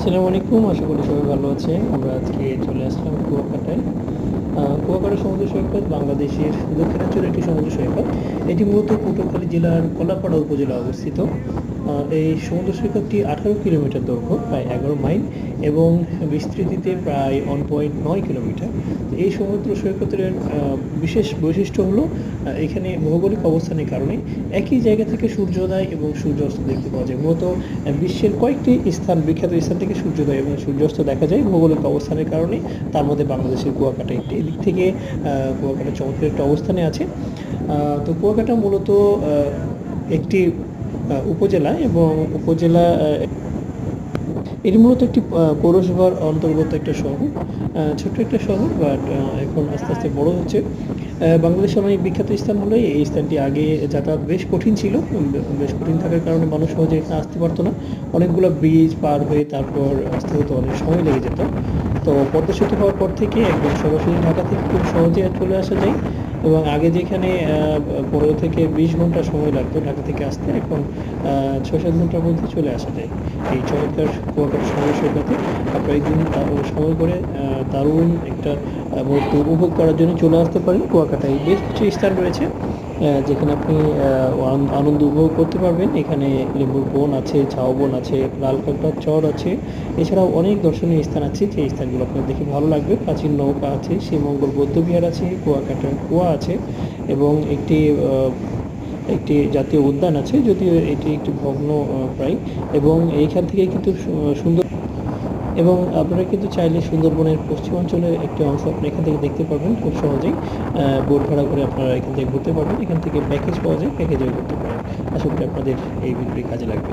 আসসালামু আলাইকুম, আশা করি সবাই ভালো আছে। আমরা আজকে চলে আসলাম কুয়াকাটায়। কুয়াকাটা সমুদ্র সৈকত বাংলাদেশের দক্ষিণাঞ্চলের একটি সমুদ্র সৈকত। এটি মূলত পটুয়াখালী জেলার কলাপাড়া উপজেলায় অবস্থিত। এই সমুদ্র সৈকতটি 18 কিলোমিটার দৈর্ঘ্য, প্রায় 11 মাইল, এবং বিস্তৃতিতে প্রায় 1.9 কিলোমিটার। এই সমুদ্র সৈকতের বিশেষ বৈশিষ্ট্য হলো এখানে ভৌগোলিক অবস্থানের কারণে একই জায়গা থেকে সূর্যোদয় এবং সূর্যাস্ত দেখতে পাওয়া যায়। মূলত বিশ্বের কয়েকটি বিখ্যাত স্থান থেকে সূর্যোদয় এবং সূর্যাস্ত দেখা যায় ভৌগোলিক অবস্থানের কারণে। তার মধ্যে বাংলাদেশের কুয়াকাটা একটি। এদিক থেকে কুয়াকাটা চমৎকার একটা অবস্থানে আছে। তো কুয়াকাটা মূলত একটি উপজেলা, এবং উপজেলা এটি মূলত একটি পৌরসভার অন্তর্গত একটা শহর। ছোট্ট একটা শহর, বাট এখন আস্তে আস্তে বড় হচ্ছে। বাংলাদেশের অনেক বিখ্যাত স্থান হলো এই স্থানটি। আগে যাতায়াত বেশ কঠিন ছিল। বেশ কঠিন থাকার কারণে মানুষ সহজে এখানে আসতে পারতো না। অনেকগুলো ব্রিজ পার হয়ে তারপর আসতে হতো, অনেক সময় লেগে যেত। তো পদ্মা সেতু হওয়ার পর থেকে একদম সরাসরি ঢাকা থেকে খুব সহজে চলে আসা যায়। এবং আগে যেখানে 15 থেকে 20 ঘন্টা সময় লাগতো ঢাকা থেকে আসতে, এখন 6-7 ঘন্টার মধ্যে চলে আসা যায় এই চমৎকার কুয়াকাটা সমুদ্র সৈকতে। আপনারা একদিন সময় করে দারুণ একটা মুহূর্ত উপভোগ করার জন্য চলে আসতে পারেন। কুয়াকাটায় বেশ কিছু স্থান রয়েছে যেখানে আপনি আনন্দ উপভোগ করতে পারবেন। এখানে লেবুর বন আছে, ঝাউবন আছে, লাল কাঁকড়ার চর আছে। এছাড়াও অনেক দর্শনীয় স্থান আছে, যে স্থানগুলো আপনার দেখে ভালো লাগবে। প্রাচীন নৌকা আছে, শ্রীমঙ্গল বৌদ্ধবিহার আছে, কুয়াকাটার কুয়া আছে, এবং একটি জাতীয় উদ্যান আছে, যদিও এটি একটি ভগ্ন প্রায়। এবং এইখান থেকে কিন্তু সুন্দর, এবং আপনারা কিন্তু চাইলে সুন্দরবনের পশ্চিমাঞ্চলের একটি অংশ আপনি এখান থেকে দেখতে পারবেন খুব সহজেই। বোট ভাড়া করে আপনারা এখান থেকে ঘুরতে পারবেন। এখান থেকে প্যাকেজ পাওয়া যায়, প্যাকেজেও ঘুরতে পারেন। আশা করি আপনাদের এই ভিডিওটি কাজে লাগবে।